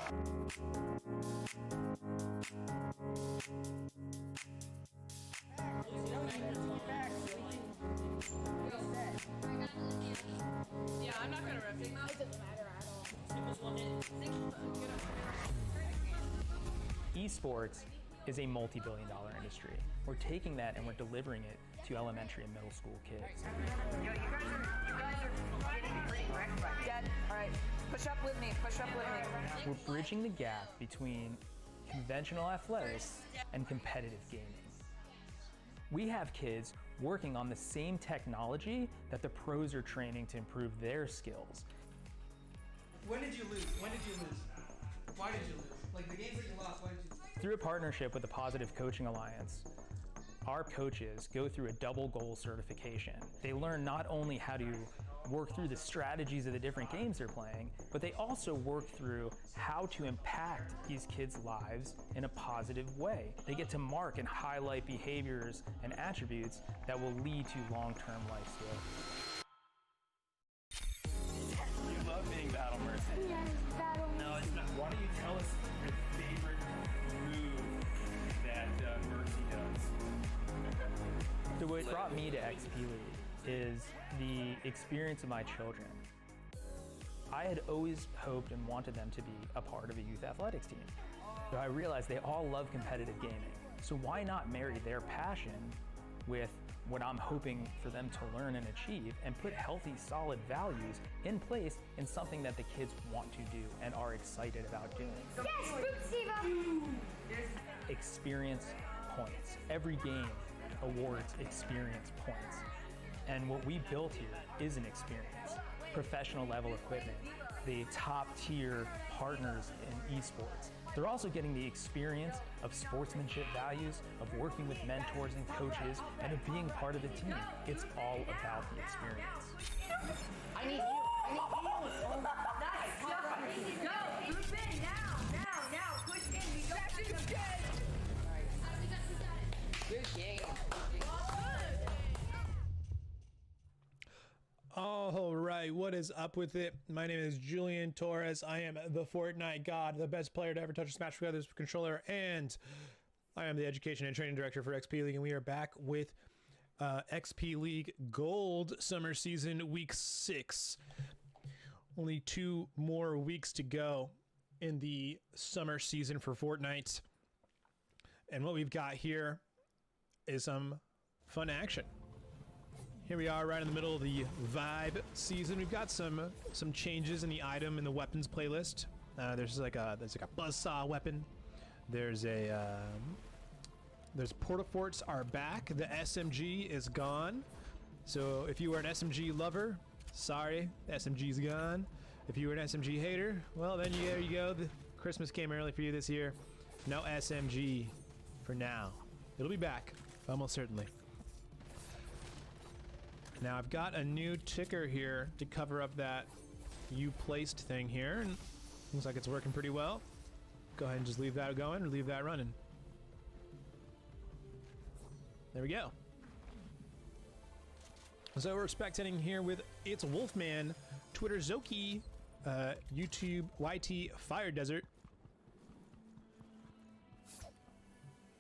Yeah, I'm not gonna ref it. It doesn't matter at all. Esports is a multi-billion-dollar industry. We're taking that and we're delivering it to elementary and middle school kids. Yo, you guys are getting pretty wrecked by me. Dead. All right. Push up with me. Push up with me. We're bridging the gap between conventional athletics and competitive gaming. We have kids working on the same technology that the pros are training to improve their skills. When did you lose? When did you lose? Why did you lose? Like the games that you lost, why did you lose? Through a partnership with the Positive Coaching Alliance, our coaches go through a double goal certification. They learn not only how to work through the strategies of the different games they're playing, but they also work through how to impact these kids' lives in a positive way. They get to mark and highlight behaviors and attributes that will lead to long-term life skills. You love being Battle Mercy. Yes, Battle Mercy. No, it's not. Why don't you tell us your favorite move that Mercy does? So what brought me to XP League is the experience of my children. I had always hoped and wanted them to be a part of a youth athletics team. So I realized they all love competitive gaming. So why not marry their passion with what I'm hoping for them to learn and achieve and put healthy, solid values in place in something that the kids want to do and are excited about doing. Yes, Boot Steve! Experience points. Every game awards experience points. And what we built here is an experience. Professional level equipment, the top tier partners in esports. They're also getting the experience of sportsmanship values, of working with mentors and coaches, and of being part of the team. It's all about the experience. I need you. Nice. Go. Group in now. Push in. We don't have to Good game. All right, what is up with it? My name is Julian Torres. I am the Fortnite god, the best player to ever touch a Smash Brothers controller, and I am the education and training director for XP League, and we are back with XP League Gold Summer Season Week 6. Only 2 more weeks to go in the summer season for Fortnite. And what we've got here is some fun action. Here we are right in the middle of the vibe season. We've got some changes in the item and the weapons playlist. There's like a buzzsaw weapon. There's portaforts are back. The SMG is gone. So if you were an SMG lover, sorry, SMG's gone. If you were an SMG hater, well then there you go. The Christmas came early for you this year. No SMG for now. It'll be back, almost certainly. Now I've got a new ticker here to cover up that you placed thing here, and looks like it's working pretty well. Go ahead and just leave that going or leave that running. There we go. So we're spectating here with It's Wolfman, Twitter Zoki, YouTube YT Fire Desert.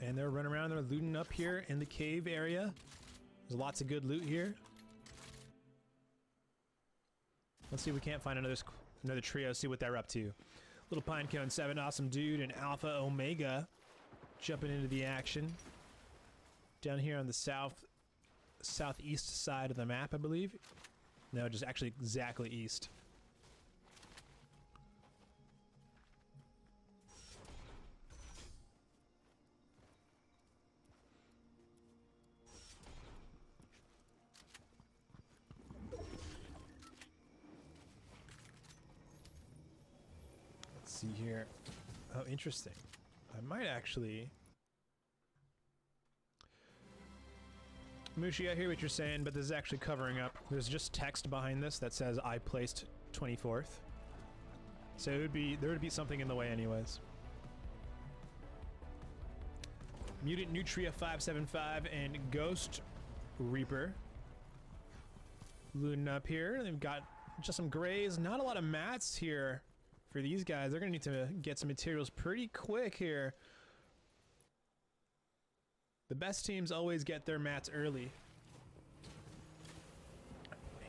And they're running around, they're looting up here in the cave area. There's lots of good loot here. Let's see if we can't find another trio, see what they're up to. Little Pinecone 7, Awesome Dude, and Alpha Omega jumping into the action. Down here on the southeast side of the map, I believe. No, just actually exactly east. See here. Oh, interesting. I might actually... Mushi, I hear what you're saying, but this is actually covering up. There's just text behind this that says I placed 24th. So there would be something in the way anyways. Mutant Nutria 575 and Ghost Reaper looting up here. They've got just some grays, not a lot of mats here for these guys. They're going to need to get some materials pretty quick here. The best teams always get their mats early.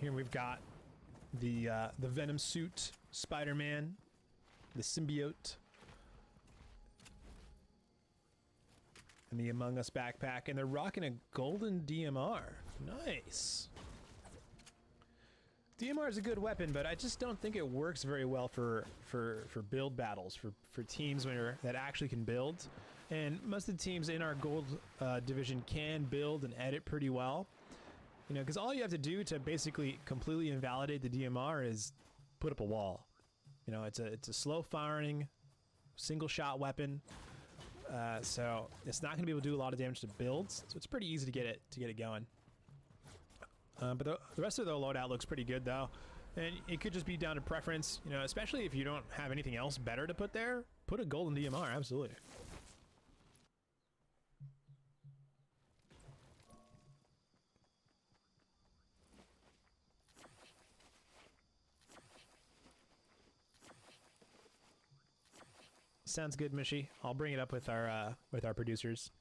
Here we've got the Venom suit, Spider-Man, the symbiote, and the Among Us backpack, and they're rocking a golden DMR. Nice. DMR is a good weapon, but I just don't think it works very well for build battles, for teams that actually can build. And most of the teams in our gold division can build and edit pretty well. You know, because all you have to do to basically completely invalidate the DMR is put up a wall. You know, it's a slow firing, single shot weapon. So it's not going to be able to do a lot of damage to builds. So it's pretty easy to get it going. But the rest of the loadout looks pretty good though, and it could just be down to preference. You know, especially if you don't have anything else better to put there, put a golden DMR. Absolutely. Sounds good, Mishy. I'll bring it up with our producers.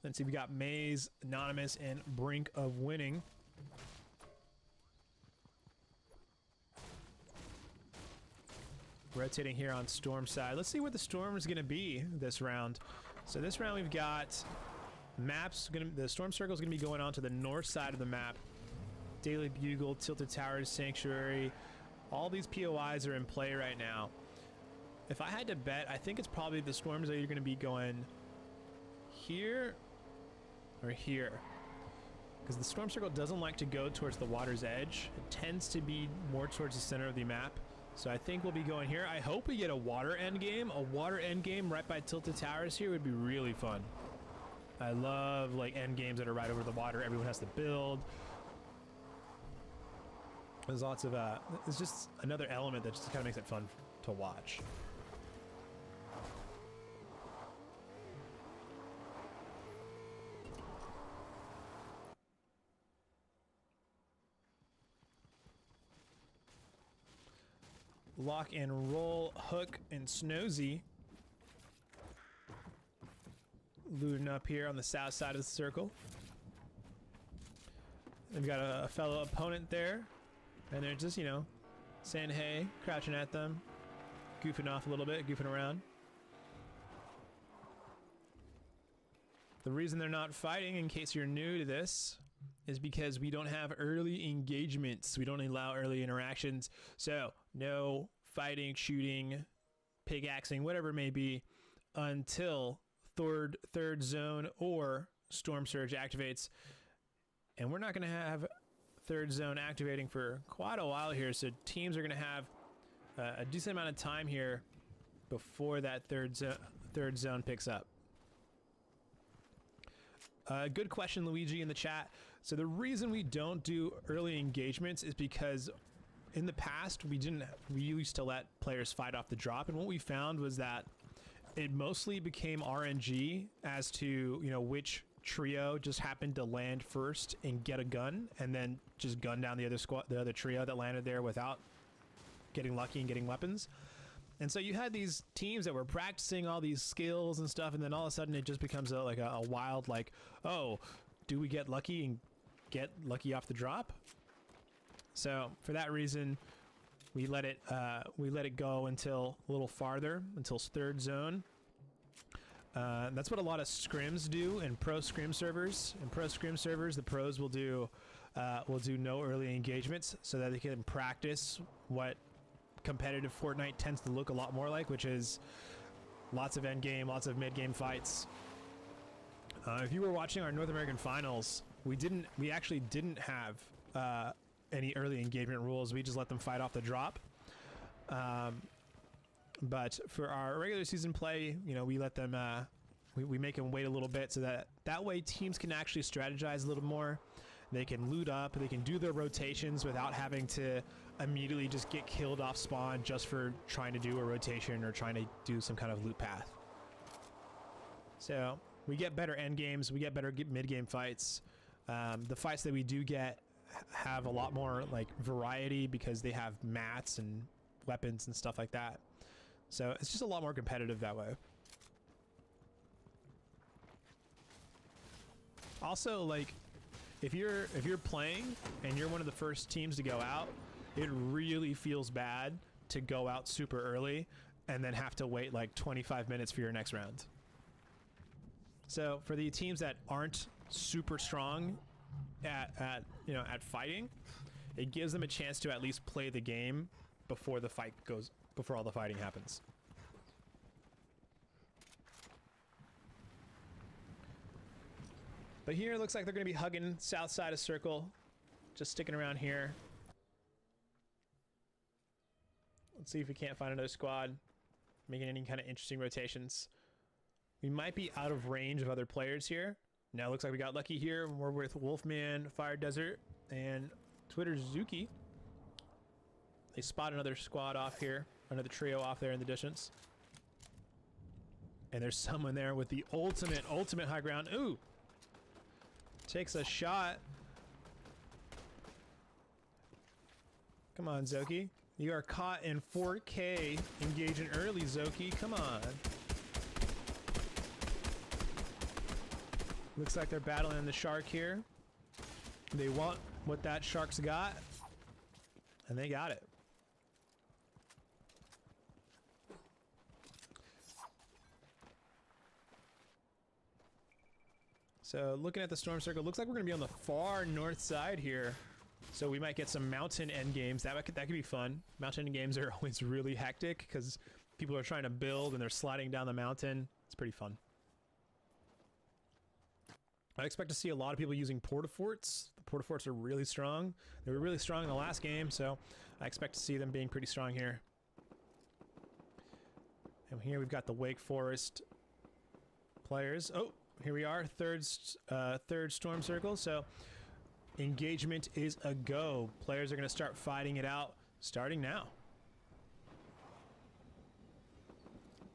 Let's see, we got Maze, Anonymous, and Brink of Winning. Rotating here on Storm side. Let's see what the Storm is going to be this round. So this round we've got maps. The Storm Circle is going to be going on to the north side of the map. Daily Bugle, Tilted Towers, Sanctuary. All these POIs are in play right now. If I had to bet, I think it's probably the Storms that you're going to be going here or here. Because the Storm Circle doesn't like to go towards the water's edge. It tends to be more towards the center of the map. So I think we'll be going here. I hope we get a water end game. A water end game right by Tilted Towers here would be really fun. I love like end games that are right over the water. Everyone has to build. There's lots of it's just another element that just kind of makes it fun to watch. Lock and roll, Hook and Snozy looting up here on the south side of the circle. They've got a fellow opponent there, and they're just, you know, saying hey, crouching at them, goofing off a little bit, goofing around. The reason they're not fighting, in case you're new to this, is because we don't have early engagements. We don't allow early interactions. So no fighting, shooting, pickaxing, whatever it may be, until third zone or Storm Surge activates. And we're not going to have third zone activating for quite a while here. So teams are going to have a decent amount of time here before that third zone picks up. Good question, Luigi, in the chat. So the reason we don't do early engagements is because in the past we used to let players fight off the drop, and what we found was that it mostly became RNG as to, you know, which trio just happened to land first and get a gun, and then just gun down the other trio that landed there without getting lucky and getting weapons. And so you had these teams that were practicing all these skills and stuff, and then all of a sudden it just becomes like a wild, like, oh, do we get lucky and get lucky off the drop? So for that reason, we let it go until a little farther, until third zone. That's what a lot of scrims do in pro scrim servers. In pro scrim servers, the pros will do no early engagements so that they can practice what competitive Fortnite tends to look a lot more like, which is lots of end game, lots of mid game fights. If you were watching our North American finals, we actually didn't have any early engagement rules. We just let them fight off the drop. But for our regular season play, you know, we let them we make them wait a little bit so that way teams can actually strategize a little more. They can loot up, they can do their rotations without having to immediately just get killed off spawn just for trying to do a rotation or trying to do some kind of loot path. So we get better end games, we get better mid game fights. The fights that we do get have a lot more like variety because they have mats and weapons and stuff like that. So it's just a lot more competitive that way. Also, like, if you're playing and you're one of the first teams to go out, it really feels bad to go out super early and then have to wait like 25 minutes for your next round. So for the teams that aren't super strong at fighting, it gives them a chance to at least play the game before all the fighting happens. But here it looks like they're going to be hugging south side of circle, just sticking around here. Let's see if we can't find another squad making any kind of interesting rotations. We might be out of range of other players here. Now it looks like we got lucky here. We're with Wolfman, Fire Desert, and Twitter Zuki. They spot another squad off here, another trio off there in the distance. And there's someone there with the ultimate high ground. Ooh! Takes a shot. Come on, Zoki. You are caught in 4K. Engaging early, Zoki. Come on. Looks like they're battling the shark here. They want what that shark's got. And they got it. So looking at the storm circle, looks like we're going to be on the far north side here. So we might get some mountain end games. That could be fun. Mountain end games are always really hectic because people are trying to build and they're sliding down the mountain. It's pretty fun. I expect to see a lot of people using portaforts. The portaforts are really strong. They were really strong in the last game, so I expect to see them being pretty strong here. And here we've got the Wake Forest players. Oh, here we are, third storm circle. So engagement is a go. Players are going to start fighting it out starting now.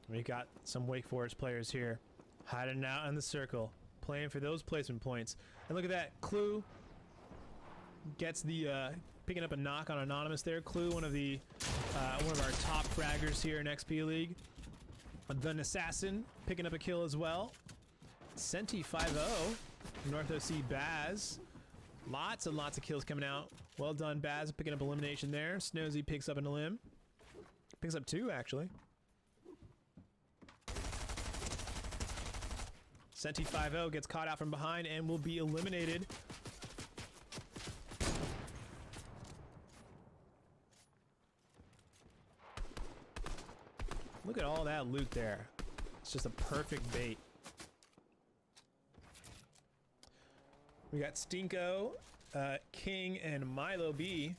We've got some Wake Forest players here hiding out in the circle, playing for those placement points. And look at that, Clue gets the picking up a knock on Anonymous there. Clue, one of our top fraggers here in XP League. The Assassin picking up a kill as well. Senti 5-0, North OC Baz. Lots and lots of kills coming out. Well done, Baz, picking up elimination there. Snozy picks up an elim. Picks up 2, actually. Senti 5-0 gets caught out from behind and will be eliminated. Look at all that loot there. It's just a perfect bait. We got Stinko, King, and Milo B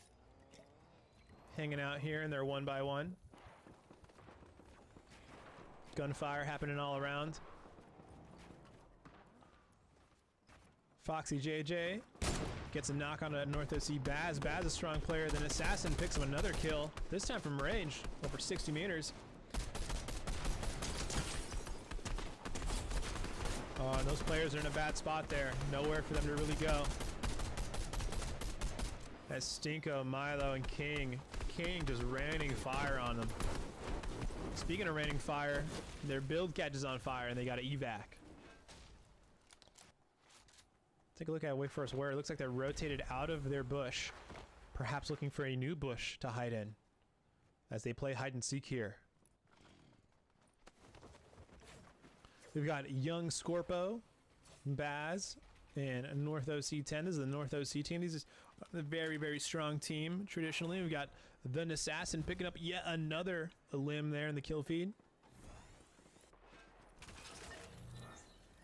hanging out here in their 1x1. Gunfire happening all around. Foxy JJ gets a knock on a North OC Baz. Baz, a strong player. Then Assassin picks up another kill, this time from range, over 60 meters. Oh, and those players are in a bad spot there. Nowhere for them to really go. That's Stinko, Milo, and King. King just raining fire on them. Speaking of raining fire, their build catches on fire and they got to evac. Take a look at Wake Forest where it looks like they're rotated out of their bush, perhaps looking for a new bush to hide in as they play hide and seek here. We've got Young Scorpo, Baz, and North OC 10. This is the North OC team. This is a very, very strong team traditionally. We've got the Assassin picking up yet another limb there in the kill feed.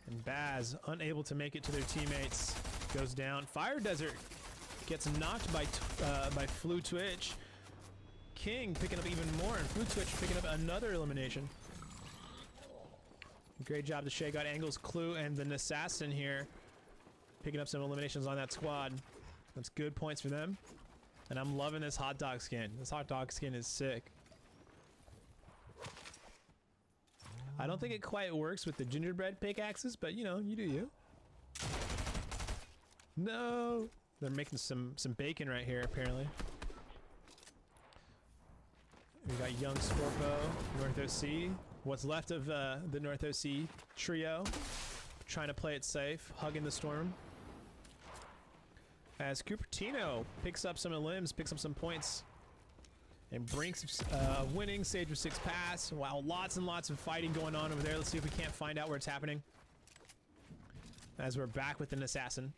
And Baz, unable to make it to their teammates, goes down. Fire Desert gets knocked by Flu Twitch. King picking up even more, and Flu Twitch picking up another elimination. Great job to Shay. Got angles, Clue, and the Assassin here picking up some eliminations on that squad. That's good points for them. And I'm loving this hot dog skin. This hot dog skin is sick. I don't think it quite works with the gingerbread pickaxes, but you know, you do you. No! They're making some bacon right here, apparently. got young Scorpo, North OC. What's left of the North OC trio, trying to play it safe, hugging the storm. As Cupertino picks up some limbs, picks up some points, and brings winning Sage with 6 pass. Wow, lots and lots of fighting going on over there. Let's see if we can't find out where it's happening. As we're back with an assassin.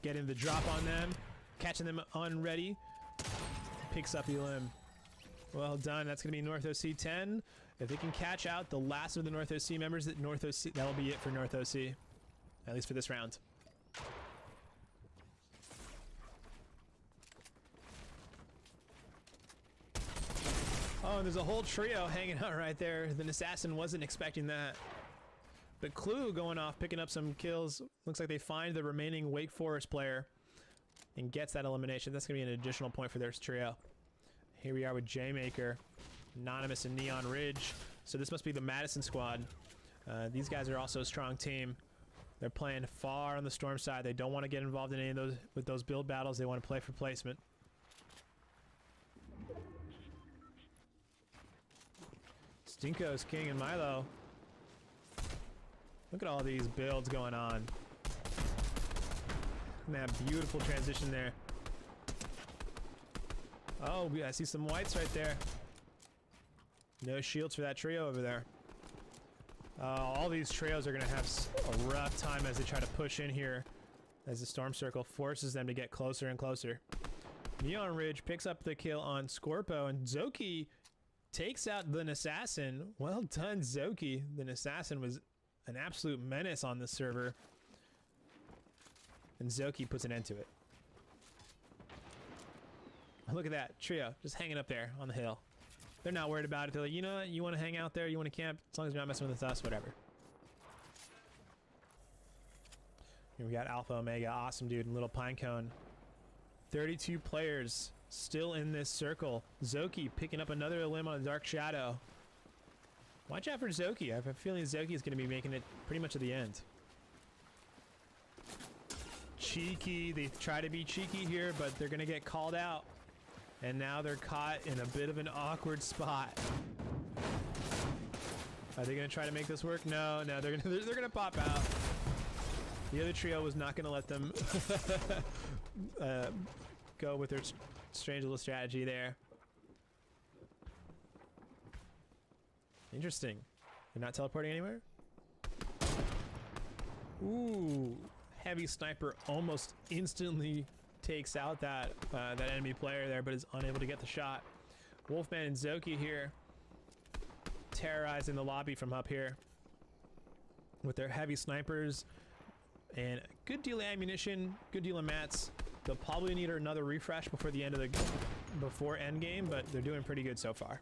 Getting the drop on them, catching them unready. Picks up the limb. Well done. That's going to be North OC 10. If they can catch out the last of the North OC members, that'll be it for North OC. At least for this round. Oh, and there's a whole trio hanging out right there. The assassin wasn't expecting that. But Clue going off, picking up some kills. Looks like they find the remaining Wake Forest player and gets that elimination. That's going to be an additional point for their trio. Here we are with J-Maker, Anonymous, and Neon Ridge. So this must be the Madison squad. These guys are also a strong team. They're playing far on the Storm side. They don't want to get involved in any of those with those build battles. They want to play for placement. Stinko's King and Milo. Look at all these builds going on. And that beautiful transition there. Oh, I see some whites right there. No shields for that trio over there. All these trios are going to have a rough time as they try to push in here as the Storm Circle forces them to get closer and closer. Neon Ridge picks up the kill on Scorpo, and Zoki takes out the Assassin. Well done, Zoki. The Assassin was an absolute menace on this server, and Zoki puts an end to it. Look at that trio just hanging up there on the hill. They're not worried about it. They're like, you know what? You want to hang out there? You want to camp? As long as you're not messing with us, whatever. Here we got Alpha Omega, awesome dude, and Little Pinecone. 32 players still in this circle. Zoki picking up another limb on Dark Shadow. Watch out for Zoki. I have a feeling Zoki is going to be making it pretty much to the end. Cheeky. They try to be cheeky here, but they're going to get called out. And now they're caught in a bit of an awkward spot. Are they going to try to make this work? No, they're gonna pop out. The other trio was not going to let them go with their strange little strategy there. Interesting. They're not teleporting anywhere? Ooh, heavy sniper almost instantly takes out that enemy player there, but is unable to get the shot. Wolfman and Zoki here terrorizing the lobby from up here with their heavy snipers and a good deal of ammunition, good deal of mats. They'll probably need another refresh before the end of before end game, but they're doing pretty good so far.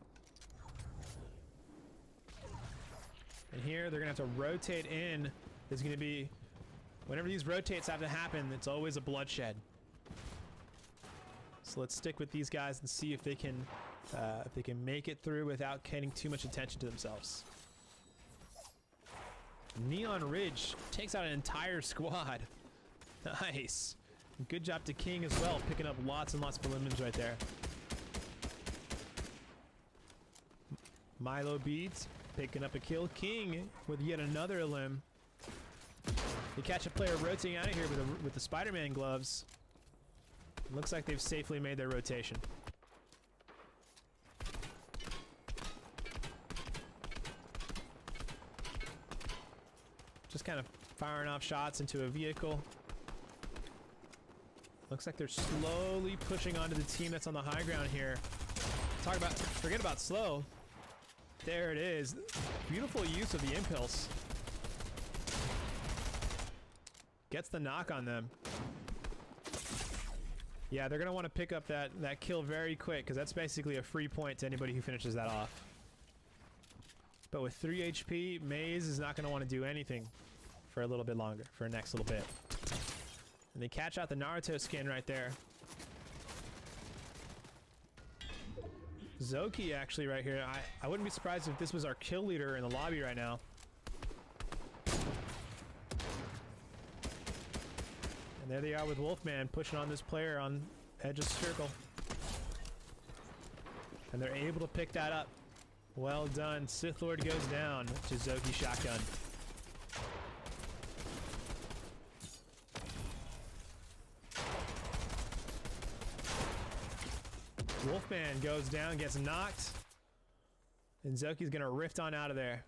And here they're gonna have to rotate in. There's gonna be, whenever these rotates have to happen, it's always a bloodshed. So let's stick with these guys and see if they can make it through without getting too much attention to themselves. Neon Ridge takes out an entire squad. Nice. Good job to King as well, picking up lots and lots of eliminations right there. Milo Beads picking up a kill. King with yet another limb. They catch a player rotating out of here with the Spider-Man gloves. Looks like they've safely made their rotation. Just kind of firing off shots into a vehicle. Looks like they're slowly pushing onto the team that's on the high ground here. Forget about slow. There it is. Beautiful use of the impulse. Gets the knock on them. Yeah, they're going to want to pick up that kill very quick, because that's basically a free point to anybody who finishes that off. But with 3 HP, Maze is not going to want to do anything for a little bit longer, for a next little bit. And they catch out the Naruto skin right there. Zoki actually right here. I wouldn't be surprised if this was our kill leader in the lobby right now. And there they are with Wolfman pushing on this player on edge of circle. And they're able to pick that up. Well done. Sith Lord goes down to Zoki shotgun. Wolfman goes down, gets knocked. And Zoki's gonna rift on out of there.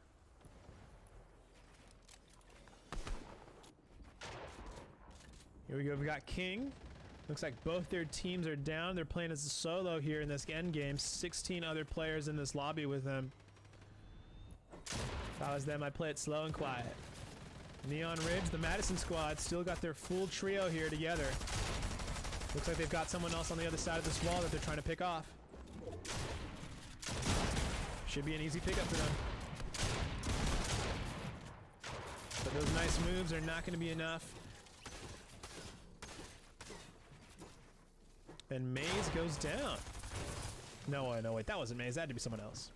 Here we go, we got King. Looks like both their teams are down. They're playing as a solo here in this end game. 16 other players in this lobby with them. If I was them, I'd play it slow and quiet. Neon Ridge, the Madison squad, still got their full trio here together. Looks like they've got someone else on the other side of this wall that they're trying to pick off. Should be an easy pickup for them. But those nice moves are not going to be enough. And Maze goes down. No, wait, that wasn't Maze. That had to be someone else.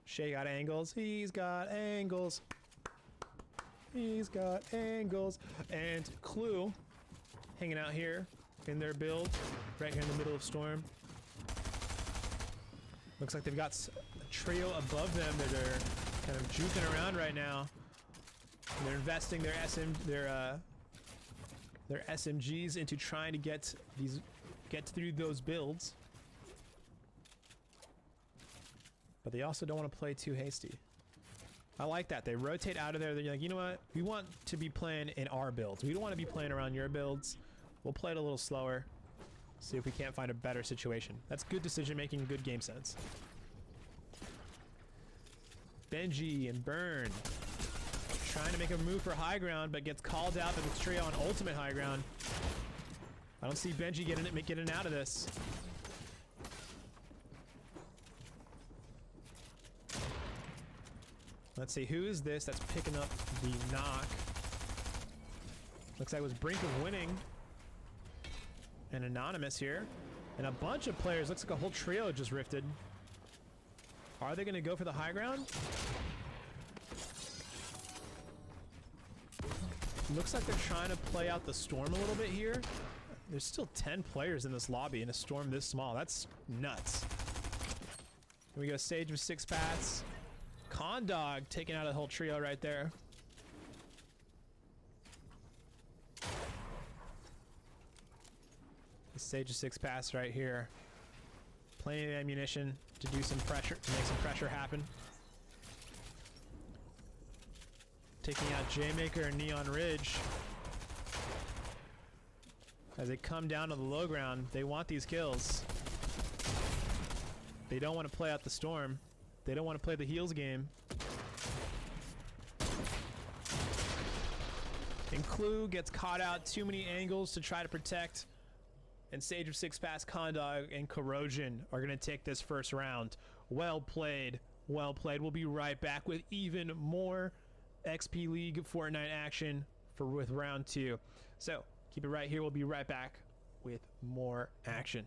Shay got angles. He's got angles. He's got angles. And Clue hanging out here in their build, right here in the middle of Storm. Looks like they've got a trio above them that are kind of juking around right now. And they're investing their SMGs into trying to get through those builds. But they also don't want to play too hasty. I like that. They rotate out of there. They're like, you know what? We want to be playing in our builds. We don't want to be playing around your builds. We'll play it a little slower. See if we can't find a better situation. That's good decision making, good game sense. Benji and Burn trying to make a move for high ground, but gets called out by the trio on ultimate high ground. I don't see Benji getting out of this. Let's see, who is this that's picking up the knock? Looks like it was Brink of Winning. And Anonymous here. And a bunch of players, looks like a whole trio just rifted. Are they gonna go for the high ground? Looks like they're trying to play out the storm a little bit here. There's still 10 players in this lobby in a storm this small. That's nuts. Here we go, stage with 6 paths. Condog taking out a whole trio right there. The stage of 6 paths right here. Plenty of ammunition to do some pressure, to make some pressure happen. Taking out J-Maker and Neon Ridge. As they come down to the low ground, they want these kills. They don't want to play out the storm. They don't want to play the heals game. And Clue gets caught out, too many angles to try to protect. And Sage of 6 Pass, Condog, and Corrosion are going to take this first round. Well played. Well played. We'll be right back with even more XP League Fortnite action with round 2. So keep it right here. We'll be right back with more action.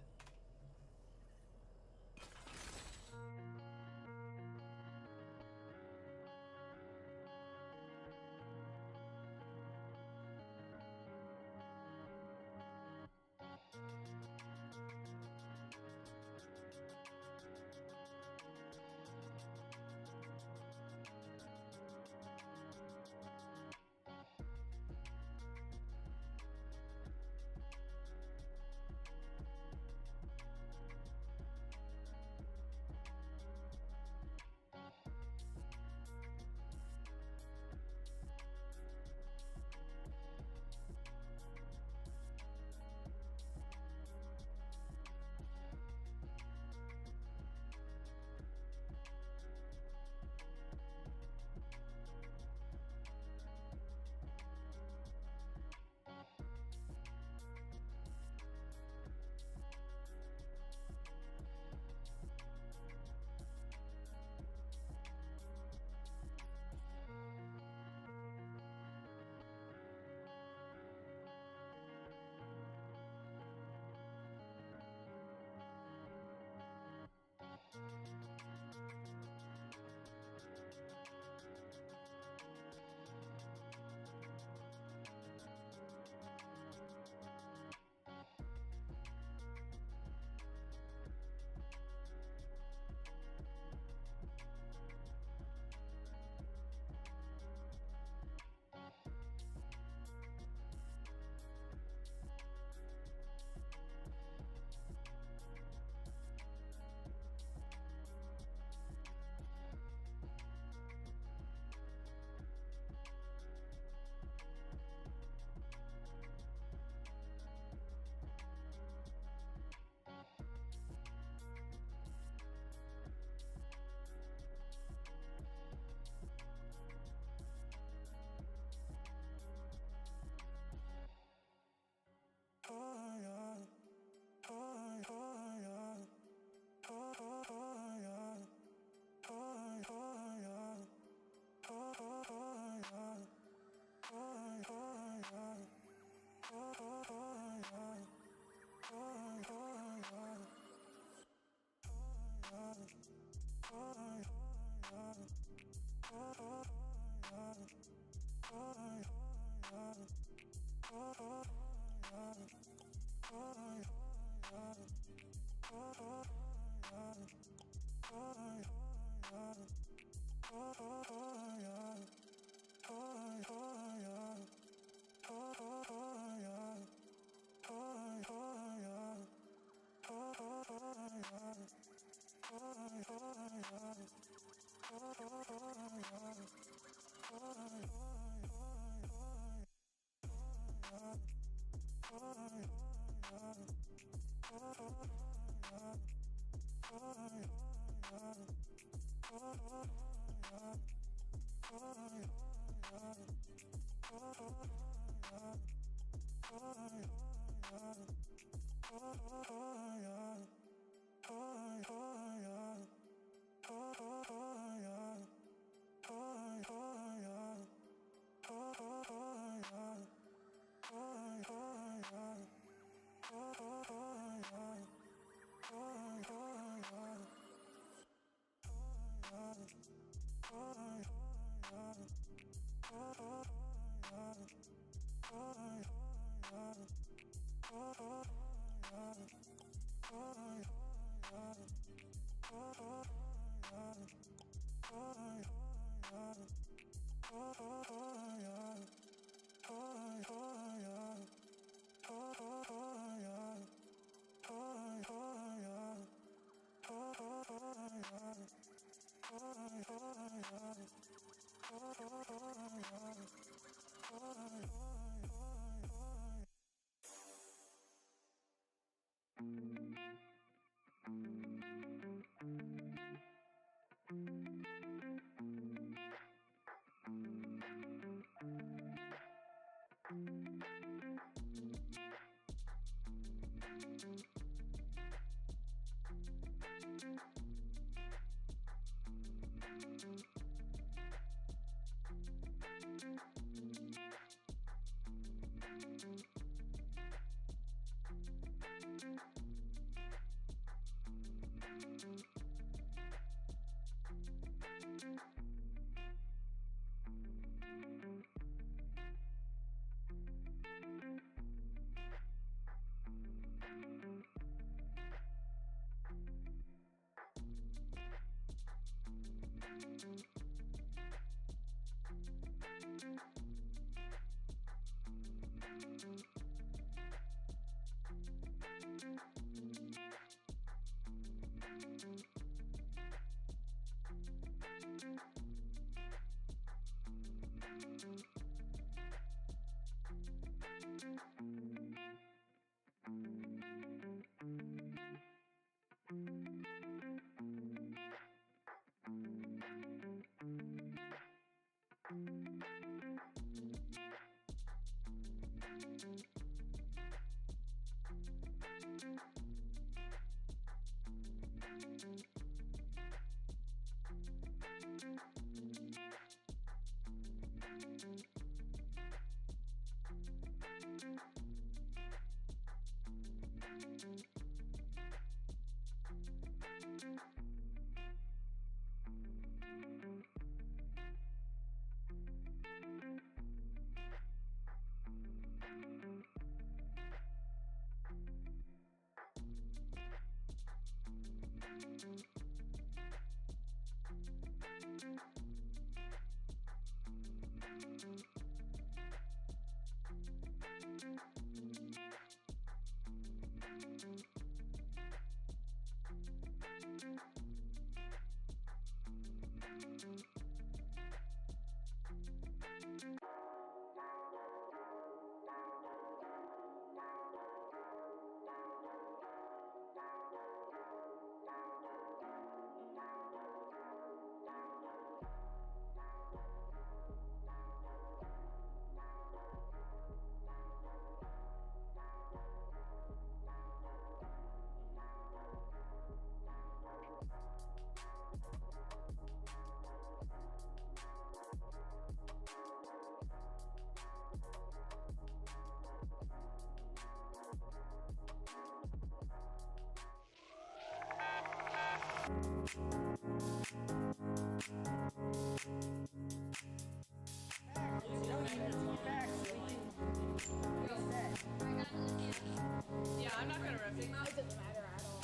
Yeah, I'm not gonna rep it. It doesn't matter at all.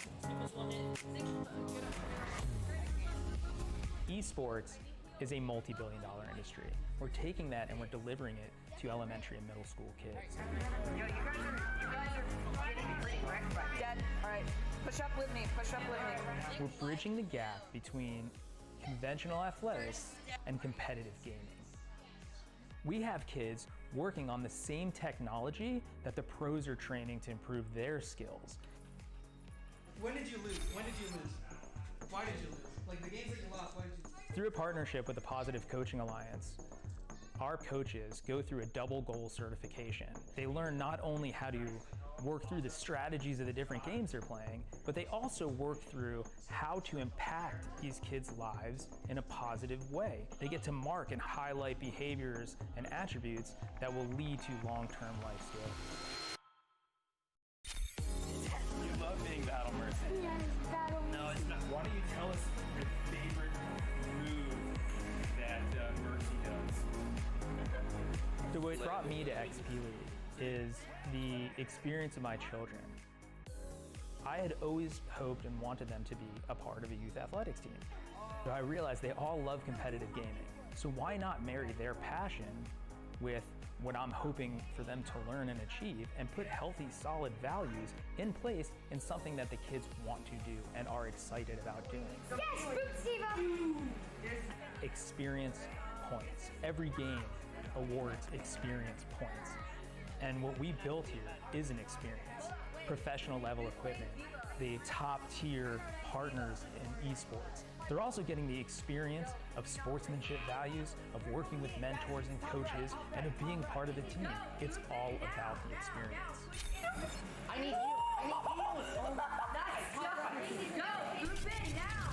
Esports is a multi-billion-dollar industry. We're taking that and we're delivering it to elementary and middle school kids. Yo, you guys are getting pretty wrecked by me. Dad, all right, push up with me, push up with me. We're bridging the gap between conventional athletics and competitive gaming. We have kids working on the same technology that the pros are training to improve their skills. When did you lose? When did you lose? Why did you lose? Like the games that you lost, why did you lose? Through a partnership with the Positive Coaching Alliance, our coaches go through a double goal certification. They learn not only how to work through the strategies of the different games they're playing, but they also work through how to impact these kids' lives in a positive way. They get to mark and highlight behaviors and attributes that will lead to long-term life skills. You love being Battle Mercy. Yes, battle. No, it's not. Why don't you tell us your favorite move that Mercy does? So what brought me to XP League is the experience of my children. I had always hoped and wanted them to be a part of a youth athletics team. So I realized they all love competitive gaming. So why not marry their passion with what I'm hoping for them to learn and achieve and put healthy, solid values in place in something that the kids want to do and are excited about doing. Yes, Boot Steve. Experience points. Every game awards experience points. And what we built here is an experience. Professional level equipment, the top tier partners in esports. They're also getting the experience of sportsmanship values, of working with mentors and coaches, and of being part of the team. It's all about the experience. I need you. I need you. Oh, nice. Go. Group in now.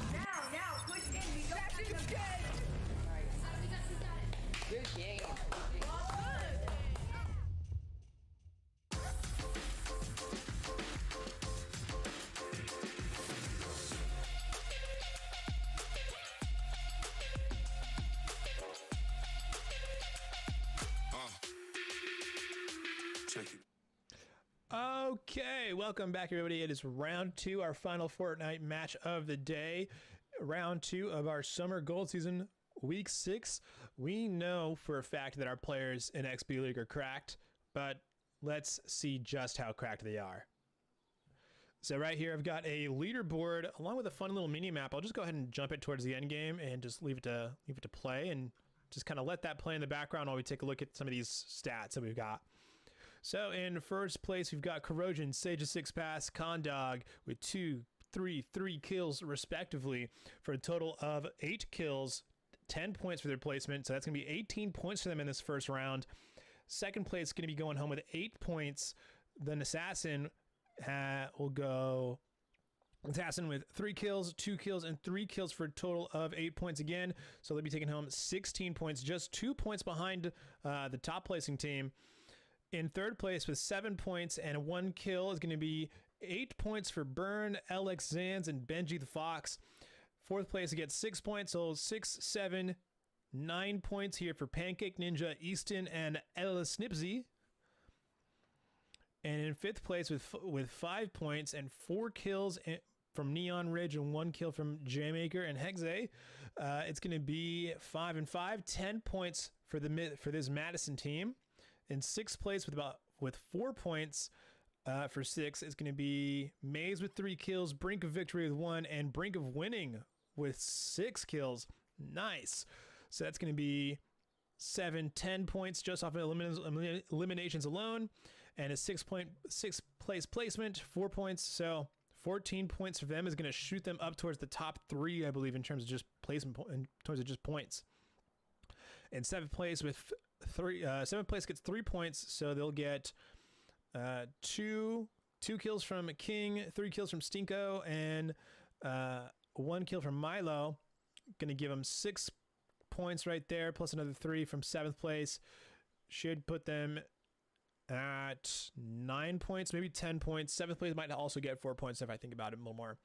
Push in. We go. That dude's dead. Good game. Okay, welcome back, everybody. It is round 2, our final Fortnite match of the day. Round 2 of our summer gold season, week 6. We know for a fact that our players in XP League are cracked, but let's see just how cracked they are. So right here, I've got a leaderboard along with a fun little mini map. I'll just go ahead and jump it towards the end game and just leave it to play and just kind of let that play in the background while we take a look at some of these stats that we've got. So in first place, we've got Corrosion, Sage of 6 Pass, Condog with 2, 3 kills respectively for a total of 8 kills, 10 points for their placement. So that's going to be 18 points for them in this first round. Second place is going to be going home with 8 points. Then Assassin will go Assassin with 3 kills, 2 kills, and 3 kills for a total of 8 points again. So they'll be taking home 16 points, just 2 points behind the top placing team. In third place with 7 points and 1 kill is going to be 8 points for Burn, Alex Zanz, and Benji the Fox. Fourth place gets 6 points, so 6, 7, 9 points here for Pancake Ninja, Easton, and Ella Snipsy. And in fifth place with 5 points and 4 kills from Neon Ridge and 1 kill from Jmaker and Hexe, it's going to be 5 and 5, 10 points for this Madison team. In sixth place with 4 points for 6 is going to be Maze with 3 kills, Brink of Victory with 1, and Brink of Winning with 6 kills. Nice. So that's going to be 7, 10 points just off of eliminations alone, and a 6 place placement, 4 points. So 14 points for them is going to shoot them up towards the top 3, I believe, in terms of just placement, in terms of just points. In seventh place with 3, seventh place gets 3 points, so they'll get 2 kills from King, 3 kills from Stinko, and 1 kill from Milo. Gonna give them 6 points right there, plus another 3 from 7th place. Should put them at 9 points, maybe 10 points. 7th place might also get 4 points if I think about it a little more.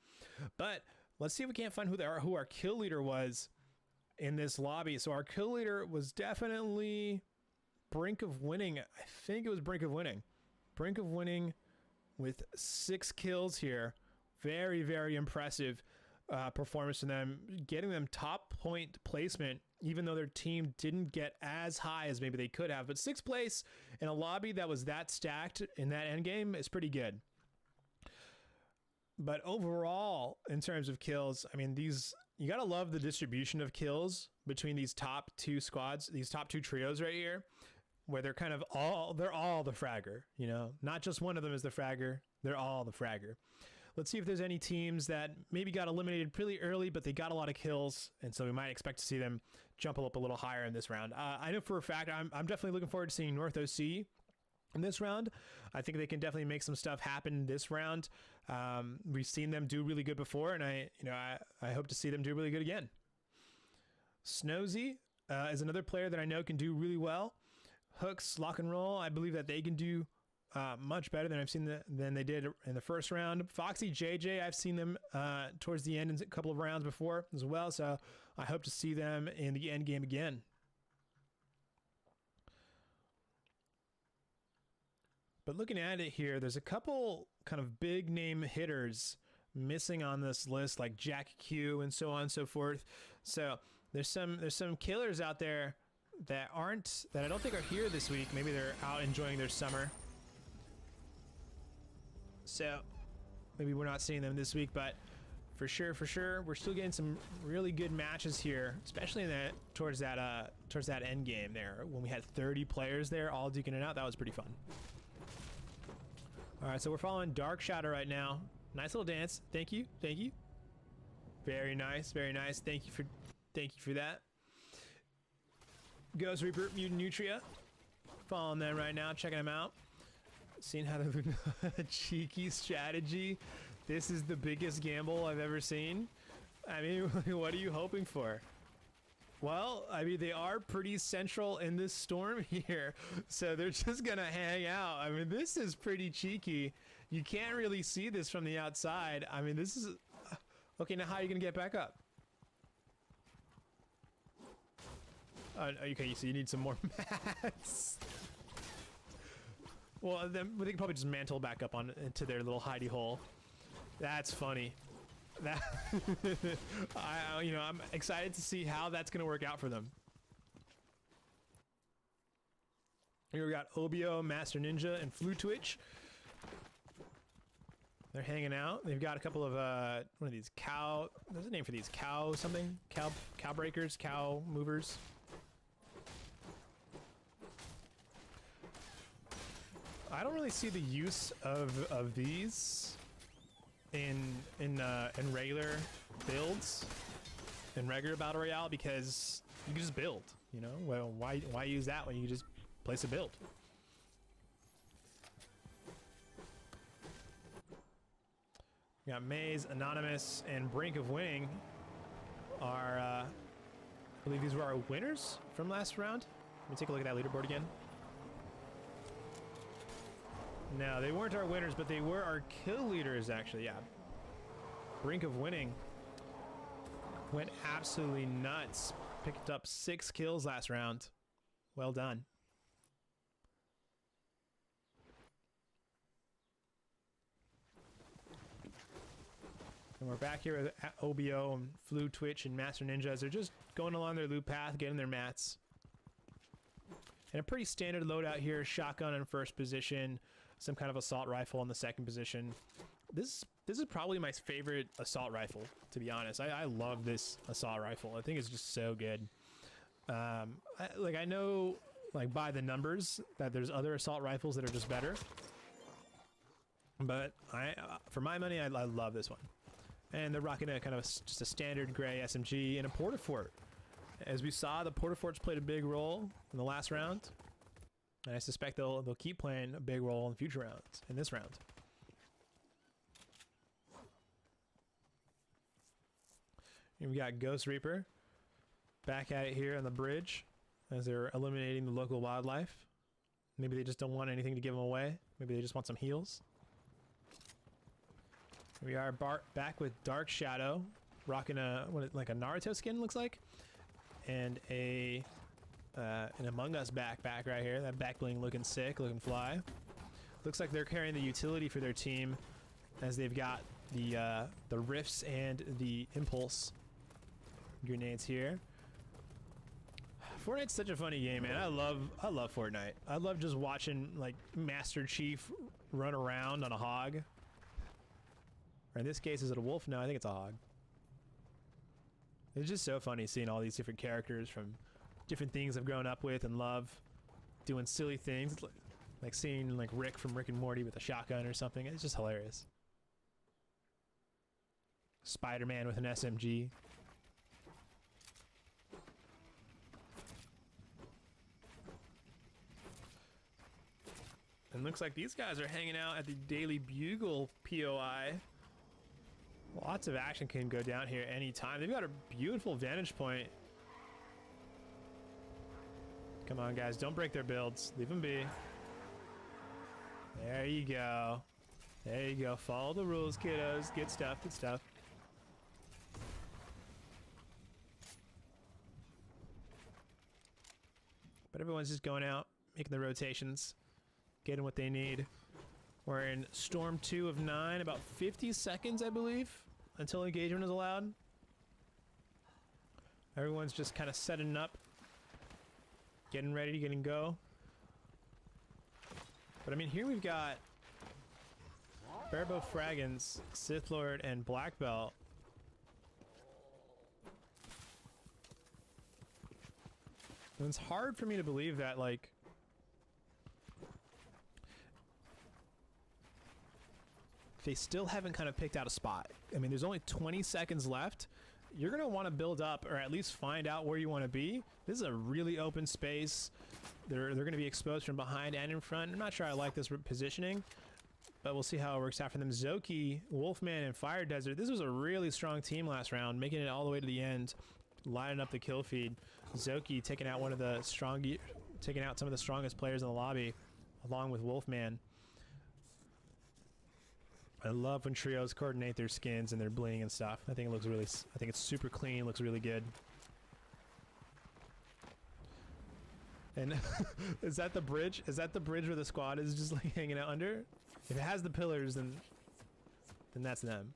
But Let's see if we can't find who our kill leader was in this lobby. So our kill leader was definitely brink of winning. I think it was brink of winning. Brink of winning with 6 kills here. Very, very impressive performance from them, getting them top point placement, even though their team didn't get as high as maybe they could have. But 6th place in a lobby that was that stacked in that end game is pretty good. But overall, in terms of kills, I mean, you gotta love the distribution of kills between these top 2 squads, these top 2 trios right here, where they're kind of they're all the fragger, you know, not just one of them is the fragger, they're all the fragger. Let's see if there's any teams that maybe got eliminated pretty early, but they got a lot of kills, and so we might expect to see them jump up a little higher in this round. I know for a fact, I'm definitely looking forward to seeing North OC in this round. I think they can definitely make some stuff happen this round. We've seen them do really good before, and I hope to see them do really good again. Snowzy is another player that I know can do really well. Hooks, Lock and Roll, I believe that they can do much better than I've seen than they did in the first round. Foxy JJ, I've seen them towards the end in a couple of rounds before as well, so I hope to see them in the end game again. But looking at it here, there's a couple kind of big name hitters missing on this list, like Jack Q and so on and so forth. So there's some killers out there that I don't think are here this week. Maybe they're out enjoying their summer. So maybe we're not seeing them this week, but for sure, we're still getting some really good matches here, especially in towards that end game there when we had 30 players there all duking it out. That was pretty fun. All right, so we're following Dark Shadow right now. Nice little dance. Thank you. Very nice. Thank you for that. Ghost Reaper, Mutant Nutria. Following them right now, checking them out. Seeing how they're cheeky strategy. This is the biggest gamble I've ever seen. I mean, what are you hoping for? Well, I mean, they are pretty central in this storm here, so they're just gonna hang out. I mean, this is pretty cheeky. You can't really see this from the outside. I mean, this is... Okay, now how are you gonna get back up? Okay, so you need some more mats. Well, then they can probably just mantle back up into their little hidey hole. That's funny. That I'm excited to see how that's going to work out for them. Here we got Obio, Master Ninja, and Flu Twitch. They're hanging out. They've got a couple of one of these cow. There's a name for these cow something. Cow breakers, cow movers. I don't really see the use of these in regular builds, in regular battle royale, because you can just build. You know, well, why use that when you can just place a build? We got Maze, Anonymous, and Brink of Winning are, I believe these were our winners from last round. Let me take a look at that leaderboard again. No, they weren't our winners, but they were our kill leaders, actually, yeah. Brink of Winning went absolutely nuts. Picked up 6 kills last round. Well done. And we're back here with OBO and Flu Twitch and Master Ninjas. They're just going along their loop path, getting their mats. And a pretty standard loadout here. Shotgun in first position. Some kind of assault rifle in the second position. This is probably my favorite assault rifle, to be honest. I love this assault rifle. I think it's just so good. I know, like, by the numbers that there's other assault rifles that are just better. But for my money, I love this one. And they're rocking a kind of just a standard gray SMG and a Portafort. As we saw, the Portaforts played a big role in the last round. And I suspect they'll keep playing a big role in future rounds, in this round. Here we got Ghost Reaper back at it here on the bridge as they're eliminating the local wildlife. Maybe they just don't want anything to give them away. Maybe they just want some heals. Here we are back with Dark Shadow rocking like a Naruto skin, looks like, and an Among Us backpack right here. That back bling looking sick, looking fly. Looks like they're carrying the utility for their team, as they've got the rifts and the impulse grenades here. Fortnite's such a funny game, man. I love Fortnite. I love just watching like Master Chief run around on a hog. Or in this case, is it a wolf? No, I think it's a hog. It's just so funny seeing all these different characters from different things I've grown up with and love doing silly things. It's like seeing like Rick from Rick and Morty with a shotgun or something. It's just hilarious. Spider-Man with an SMG. And looks like these guys are hanging out at the Daily Bugle POI. Lots of action can go down here anytime. They've got a beautiful vantage point. Come on, guys. Don't break their builds. Leave them be. There you go. There you go. Follow the rules, kiddos. Good stuff. Good stuff. But everyone's just going out, making the rotations, getting what they need. We're in Storm 2 of 9, about 50 seconds, I believe, until engagement is allowed. Everyone's just kind of setting up, getting ready to go. But I mean, here we've got Barebow Fraggins, Sith Lord, and Black Belt. And it's hard for me to believe that, like, they still haven't kind of picked out a spot. I mean, there's only 20 seconds left. You're going to want to build up, or at least find out where you want to be. This is a really open space. They're going to be exposed from behind and in front. I'm not sure I like this positioning, but we'll see how it works out for them. Zoki, Wolfman, and Fire Desert. This was a really strong team last round, making it all the way to the end, lining up the kill feed. Zoki taking out taking out some of the strongest players in the lobby, along with Wolfman. I love when trios coordinate their skins and their bling and stuff. I think it looks really, I think it's super clean, looks really good. And is that the bridge? Is that the bridge where the squad is just like hanging out under? If it has the pillars, then that's them.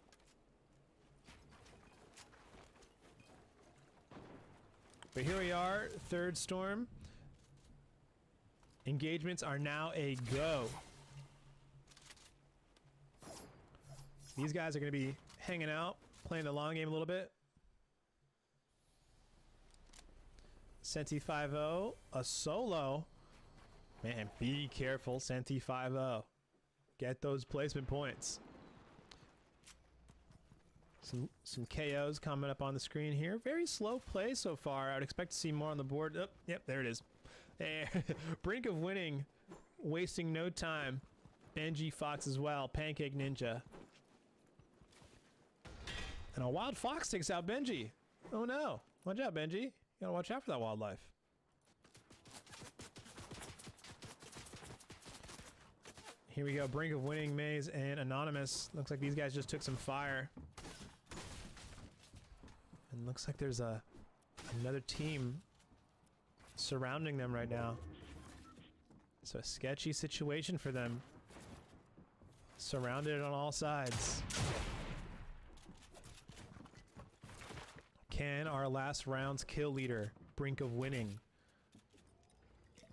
But here we are, third storm. Engagements are now a go. These guys are going to be hanging out, playing the long game a little bit. Senti 5-0, a solo. Man, be careful, Senti 5-0. Get those placement points. Some KOs coming up on the screen here. Very slow play so far. I would expect to see more on the board. Oh, yep, there it is. Brink of winning, wasting no time. Benji Fox as well, Pancake Ninja. And a wild fox takes out Benji. Oh no. Watch out, Benji. You gotta watch out for that wildlife. Here we go. Brink of winning, Maze and Anonymous. Looks like these guys just took some fire. And looks like there's another team surrounding them right now. So a sketchy situation for them. Surrounded on all sides. Can our last round's kill leader, Brink of winning,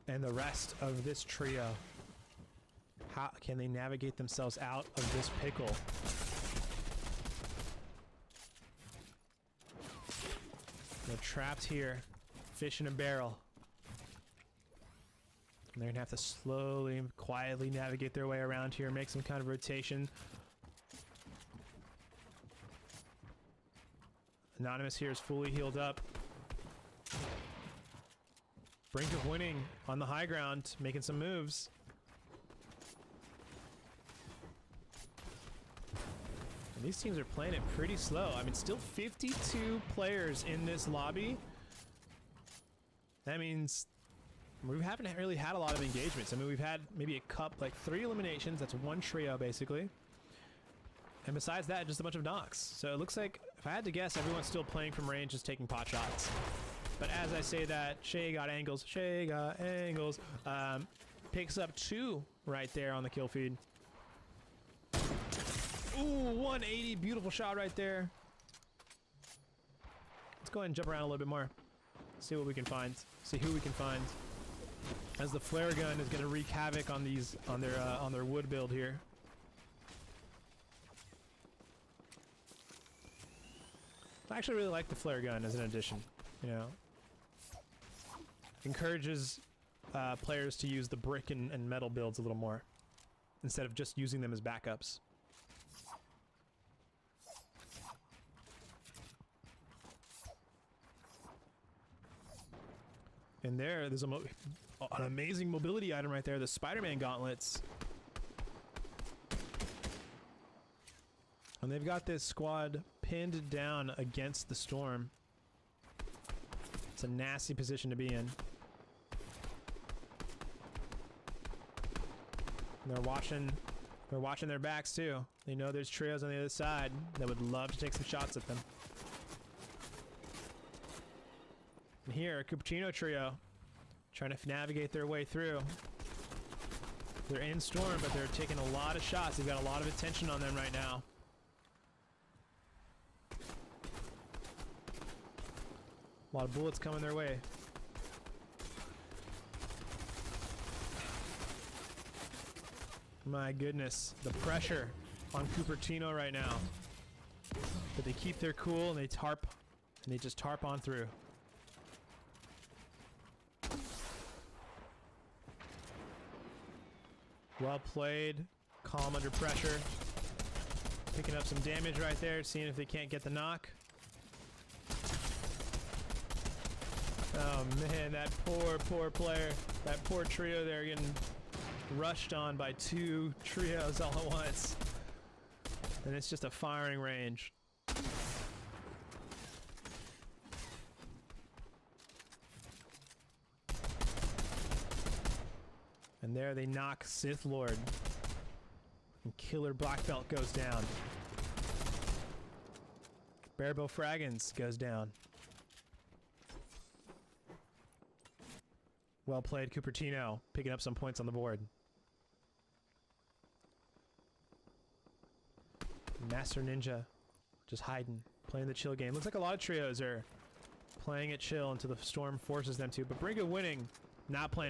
and the rest of this trio, how can they navigate themselves out of this pickle? They're trapped here, fish in a barrel. And they're gonna have to slowly and quietly navigate their way around here, make some kind of rotation. Anonymous here is fully healed up. Brink of winning on the high ground, making some moves. And these teams are playing it pretty slow. I mean, still 52 players in this lobby. That means we haven't really had a lot of engagements. I mean, we've had maybe like 3 eliminations. That's one trio, basically. And besides that, just a bunch of knocks. So it looks like, if I had to guess, everyone's still playing from range, just taking pot shots. But as I say that, Shay got angles. Shay got angles. Picks up 2 right there on the kill feed. Ooh, 180. Beautiful shot right there. Let's go ahead and jump around a little bit more. See what we can find. See who we can find. As the flare gun is going to wreak havoc on these, on their wood build here. I actually really like the flare gun as an addition. You know, encourages players to use the brick and metal builds a little more instead of just using them as backups. And there's an amazing mobility item right there, the Spider-Man gauntlets. And they've got this squad pinned down against the storm. It's a nasty position to be in. And they're watching their backs too. They know there's trios on the other side that would love to take some shots at them. And here, a Cupertino trio trying to navigate their way through. They're in storm, but they're taking a lot of shots. They've got a lot of attention on them right now. A lot of bullets coming their way. My goodness, the pressure on Cupertino right now. But they keep their cool and they just tarp on through. Well played, calm under pressure. Picking up some damage right there, seeing if they can't get the knock. Oh man, that poor player, that poor trio there getting rushed on by 2 trios all at once. And it's just a firing range. And there they knock Sith Lord. And Killer Black Belt goes down. Barebow Fraggins goes down. Well played, Cupertino, picking up some points on the board. Master Ninja, just hiding, playing the chill game. Looks like a lot of trios are playing it chill until the storm forces them to. But Bringa winning, not playing